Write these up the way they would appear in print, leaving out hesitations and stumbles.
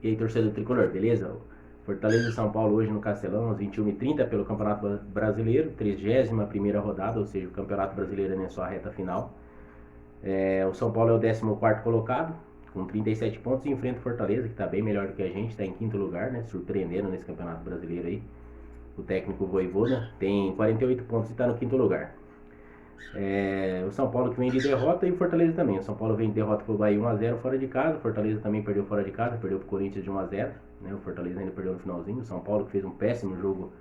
E aí, torcedor tricolor, beleza? Fortaleza e São Paulo hoje no Castelão, às 21h30 pelo Campeonato Brasileiro, 31ª rodada, ou seja, o Campeonato Brasileiro é na sua reta final. O São Paulo é o 14º colocado, com 37 pontos, e enfrenta o Fortaleza, que está bem melhor do que a gente, está em quinto lugar, né? Surpreendendo nesse Campeonato Brasileiro aí. O técnico Vojvoda tem 48 pontos e está no quinto lugar. O São Paulo que vem de derrota e o Fortaleza também. O São Paulo vem de derrota pro Bahia 1x0 fora de casa. O Fortaleza também perdeu fora de casa, perdeu pro Corinthians de 1x0. Né? O Fortaleza ainda perdeu no finalzinho. O São Paulo que fez um péssimo jogo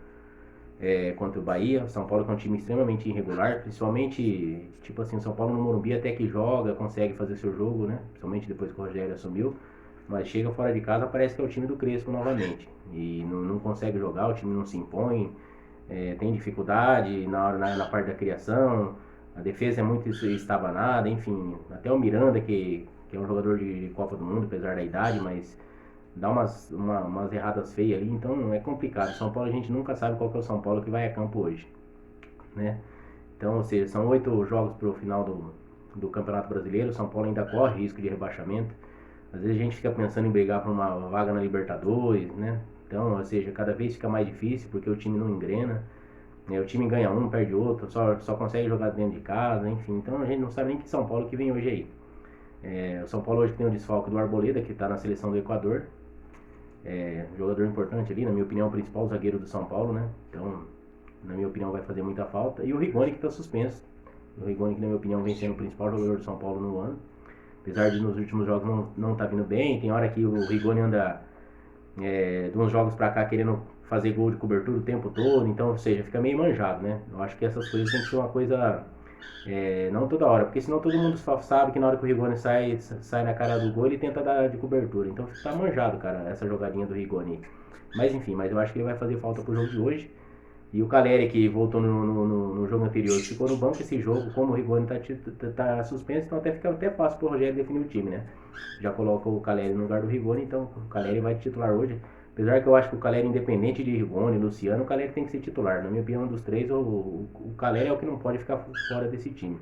contra o Bahia. O São Paulo que é um time extremamente irregular, principalmente, tipo assim, o São Paulo no Morumbi até que joga, consegue fazer seu jogo, né? Principalmente depois que o Rogério assumiu. Mas chega fora de casa, parece que é o time do Crespo novamente. E não consegue jogar, o time não se impõe, tem dificuldade na parte da criação, a defesa é muito estabanada, enfim. Até o Miranda, que é um jogador de Copa do Mundo, apesar da idade, mas dá umas erradas feias ali, então é complicado. São Paulo a gente nunca sabe qual que é o São Paulo que vai a campo hoje, né? Então, ou seja, são 8 jogos para o final do Campeonato Brasileiro. O São Paulo ainda corre risco de rebaixamento. Às vezes a gente fica pensando em brigar por uma vaga na Libertadores, né? Então, ou seja, cada vez fica mais difícil porque o time não engrena. Né? O time ganha um, perde outro, só consegue jogar dentro de casa, enfim. Então a gente não sabe nem que São Paulo que vem hoje aí. O São Paulo hoje tem o desfalque do Arboleda, que está na seleção do Equador. Jogador importante ali, na minha opinião, o principal zagueiro do São Paulo, né? Então, na minha opinião, vai fazer muita falta. E o Rigoni que está suspenso. O Rigoni que, na minha opinião, vem sendo o principal jogador do São Paulo no ano. Apesar de nos últimos jogos não tá vindo bem, tem hora que o Rigoni anda de uns jogos pra cá querendo fazer gol de cobertura o tempo todo, então, ou seja, fica meio manjado, né? Eu acho que essas coisas tem que ser uma coisa não toda hora, porque senão todo mundo sabe que na hora que o Rigoni sai na cara do gol, ele tenta dar de cobertura. Então tá manjado, cara, essa jogadinha do Rigoni. Mas enfim, mas eu acho que ele vai fazer falta pro jogo de hoje. E o Caleri, que voltou no jogo anterior, ficou no banco esse jogo, como o Rigoni tá suspenso, então fica até fácil pro Rogério definir o time, né? Já coloca o Caleri no lugar do Rigoni, então o Caleri vai titular hoje. Apesar que eu acho que o Caleri, independente de Rigoni, Luciano, o Caleri tem que ser titular. Na minha opinião, dos três, o Caleri é o que não pode ficar fora desse time.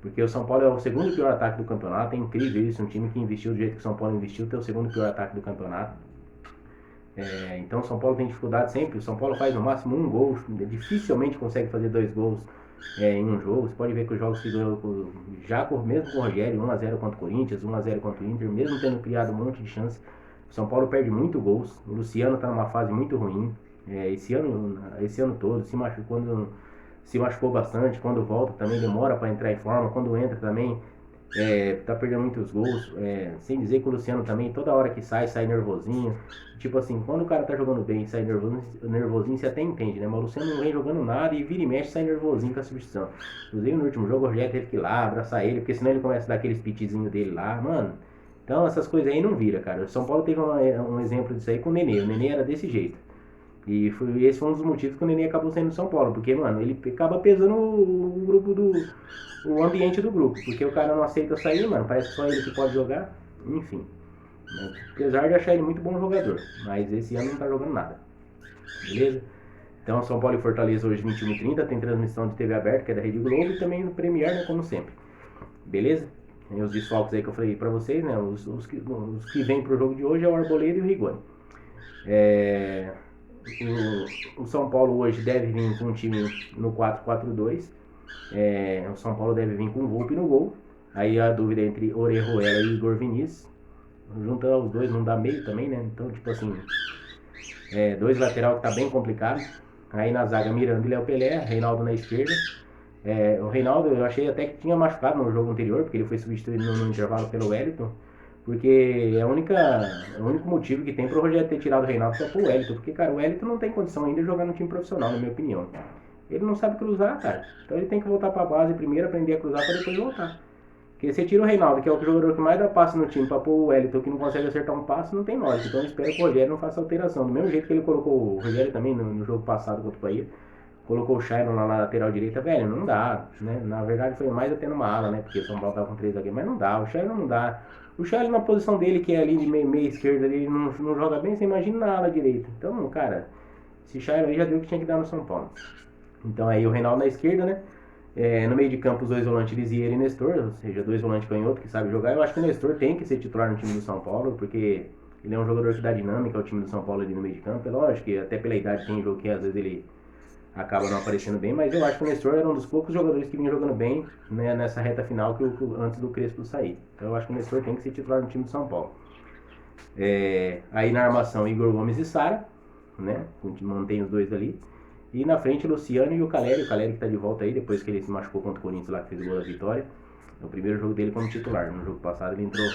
Porque o São Paulo é o segundo pior ataque do campeonato, é incrível isso, um time que investiu do jeito que o São Paulo investiu, ter o segundo pior ataque do campeonato. Então o São Paulo tem dificuldade sempre. O São Paulo faz no máximo um gol, dificilmente consegue fazer 2 gols em um jogo. Você pode ver que os jogos que ganhou já mesmo com o Rogério, 1x0 contra o Corinthians, 1x0 contra o Inter, mesmo tendo criado um monte de chance, o São Paulo perde muito gols. O Luciano está numa fase muito ruim. Esse ano todo se machucou bastante. Quando volta também demora para entrar em forma. Quando entra também tá perdendo muitos gols, sem dizer que o Luciano também, toda hora que sai nervosinho. Tipo assim, quando o cara tá jogando bem e sai nervosinho, você até entende, né? Mas o Luciano não vem jogando nada e vira e mexe sai nervosinho com a substituição. Inclusive no último jogo o Rogério teve que ir lá abraçar ele, porque senão ele começa a dar aqueles pitizinhos dele lá, mano. Então essas coisas aí não vira, cara. O São Paulo teve um exemplo disso aí com o Nenê. O Nenê era desse jeito. Esse foi um dos motivos que o Nenê acabou saindo do São Paulo, porque, mano, ele acaba pesando o grupo o ambiente do grupo, porque o cara não aceita sair, mano, parece que só ele que pode jogar, enfim. Né? Apesar de achar ele muito bom jogador, mas esse ano não tá jogando nada, beleza? Então, São Paulo e Fortaleza hoje 21h30, tem transmissão de TV aberta, que é da Rede Globo, e também no Premier, né, como sempre, beleza? Tem os desfalques aí que eu falei pra vocês, né, os que vêm pro jogo de hoje é o Arboleda e o Rigoni. O São Paulo hoje deve vir com um time no 4-4-2. O São Paulo deve vir com o Volpe no gol. Aí a dúvida é entre Orejuela e Igor Vinícius. Juntando os dois não dá meio também, né? Então, tipo assim, dois lateral que tá bem complicado. Aí na zaga Miranda e Léo Pelé, Reinaldo na esquerda. O Reinaldo eu achei até que tinha machucado no jogo anterior, porque ele foi substituído no intervalo pelo Wellington. Porque o único motivo que tem pro Rogério ter tirado o Reinaldo foi pro Wellington. Porque, cara, o Wellington não tem condição ainda de jogar no time profissional, na minha opinião. Ele não sabe cruzar, cara. Então ele tem que voltar pra base primeiro, aprender a cruzar pra depois voltar. Porque você tira o Reinaldo, que é o jogador que mais dá passe no time, pra pôr o Wellington, que não consegue acertar um passe, não tem lógica. Então eu espero que o Rogério não faça alteração. Do mesmo jeito que ele colocou o Rogério também no jogo passado contra o Bahia, colocou o Shailon lá na lateral direita, velho, não dá, né? Na verdade foi mais até numa ala, né? Porque o São Paulo tava com 3 zagueiros, mas não dá, o Shailon não dá. O Shailon na posição dele, que é ali de meia esquerda, ele não joga bem, você imagina na ala direita. Então, cara, esse Shailon aí já deu o que tinha que dar no São Paulo. Então aí o Reinaldo na esquerda, né? No meio de campo, os dois volantes, Lisieiro e Nestor, ou seja, dois volantes canhotos que sabem jogar. Eu acho que o Nestor tem que ser titular no time do São Paulo, porque ele é um jogador que dá dinâmica ao time do São Paulo ali no meio de campo. É lógico que até pela idade tem jogo que às vezes ele acaba não aparecendo bem, mas eu acho que o Nestor era um dos poucos jogadores que vinha jogando bem, né, nessa reta final antes do Crespo sair. Então eu acho que o Nestor tem que ser titular no time do São Paulo. Aí na armação, Igor Gomes e Sara, né? A gente mantém os dois ali. E na frente, Luciano e o Caleri que tá de volta aí, depois que ele se machucou contra o Corinthians lá, que fez o gol da vitória. É o primeiro jogo dele como titular. No jogo passado ele entrou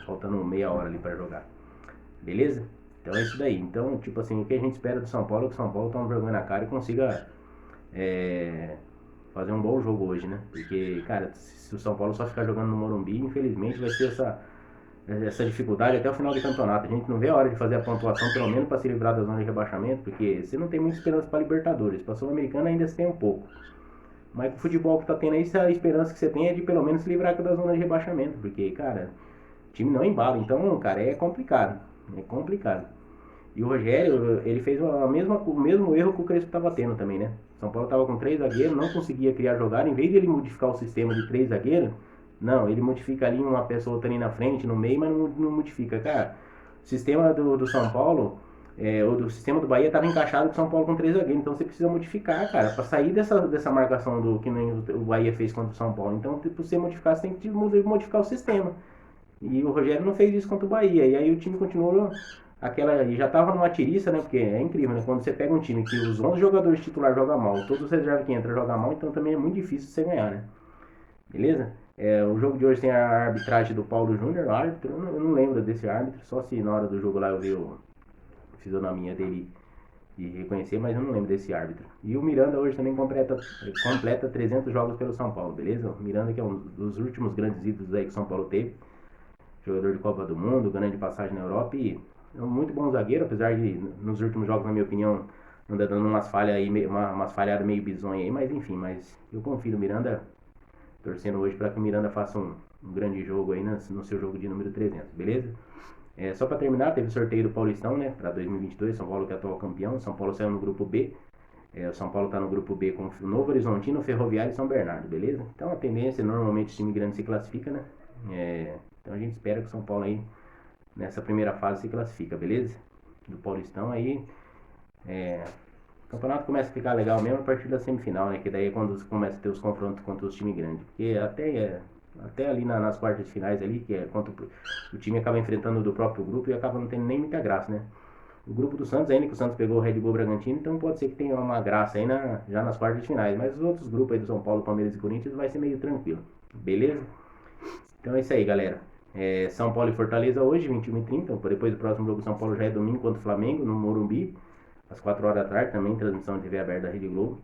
faltando meia hora ali para jogar. Beleza? Então é isso daí. Então, tipo assim, o que a gente espera do São Paulo é que o São Paulo tome vergonha na cara e consiga fazer um bom jogo hoje, né? Porque, cara, se o São Paulo só ficar jogando no Morumbi, infelizmente vai ser essa dificuldade até o final do campeonato. A gente não vê a hora de fazer a pontuação, pelo menos para se livrar da zona de rebaixamento, porque você não tem muita esperança para Libertadores. Para Sul-Americana ainda você tem um pouco. Mas com o futebol que tá tendo aí, a esperança que você tem é de pelo menos se livrar da zona de rebaixamento, porque, cara, o time não embala. Então, cara, é complicado. É complicado. E o Rogério, ele fez o mesmo erro que o Crespo estava tendo também, né? São Paulo estava com 3 zagueiros, não conseguia criar jogada. Em vez de ele modificar o sistema de 3 zagueiros, não, ele modifica ali uma pessoa outra ali na frente, no meio, mas não modifica. Cara, o sistema do São Paulo, ou do sistema do Bahia, estava encaixado com o São Paulo com 3 zagueiros. Então você precisa modificar, cara, para sair dessa marcação do que o Bahia fez contra o São Paulo. Então, para você modificar, você tem que modificar o sistema. E o Rogério não fez isso contra o Bahia. E aí o time continuou e já tava numa tiriça, né? Porque é incrível, né? Quando você pega um time que os 11 jogadores titulares jogam mal, todos os reservas que entram jogam mal, então também é muito difícil você ganhar, né? Beleza? O jogo de hoje tem a arbitragem do Paulo Júnior, o árbitro. Eu não lembro desse árbitro, só se na hora do jogo lá eu vi a fisionomia dele e reconhecer, mas eu não lembro desse árbitro. E o Miranda hoje também completa 300 jogos pelo São Paulo, beleza? O Miranda, que é um dos últimos grandes ídolos aí que o São Paulo teve, jogador de Copa do Mundo, grande passagem na Europa e é um muito bom zagueiro, apesar de nos últimos jogos, na minha opinião, anda dando umas falhas aí, umas falhadas meio bizonhas aí, mas enfim, mas eu confio no Miranda, torcendo hoje para que o Miranda faça um grande jogo aí no seu jogo de número 300, beleza? Só para terminar, teve sorteio do Paulistão, né, para 2022, São Paulo que é atual campeão, São Paulo saiu no grupo B, o São Paulo está no grupo B com o Novo Horizontino, Ferroviário e São Bernardo, beleza? Então a tendência, normalmente o time grande se classifica, né? Então a gente espera que o São Paulo aí nessa primeira fase se classifica, beleza? Do Paulistão aí. O campeonato começa a ficar legal mesmo a partir da semifinal, né? Que daí é quando começa a ter os confrontos contra os times grandes. Porque até ali nas quartas de finais ali, que é contra o time acaba enfrentando do próprio grupo e acaba não tendo nem muita graça, né? O grupo do Santos ainda, que o Santos pegou o Red Bull Bragantino, então pode ser que tenha uma graça aí já nas quartas de finais. Mas os outros grupos aí do São Paulo, Palmeiras e Corinthians vai ser meio tranquilo, beleza? Então é isso aí, galera. São Paulo e Fortaleza hoje, 21h30. Depois do próximo jogo, São Paulo já é domingo contra o Flamengo, no Morumbi, às 4 horas da tarde, também transmissão de TV aberta da Rede Globo.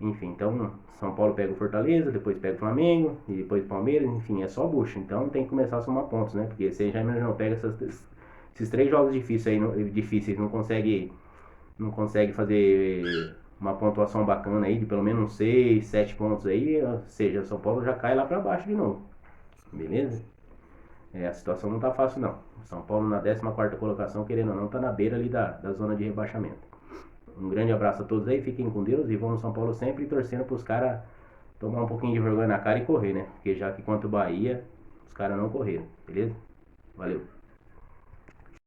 Enfim, então São Paulo pega o Fortaleza, depois pega o Flamengo, e depois o Palmeiras, enfim, é só bucha. Então tem que começar a somar pontos, né? Porque você já não pega esses 3 jogos difíceis, não consegue fazer uma pontuação bacana aí de pelo menos 6, 7 pontos aí, ou seja, São Paulo já cai lá pra baixo de novo. Beleza? A situação não tá fácil não. São Paulo na 14ª colocação, querendo ou não, tá na beira ali da zona de rebaixamento. Um grande abraço a todos aí, fiquem com Deus e vamos São Paulo sempre torcendo pros caras tomar um pouquinho de vergonha na cara e correr, né? Porque já que contra o Bahia, os caras não correram, beleza? Valeu.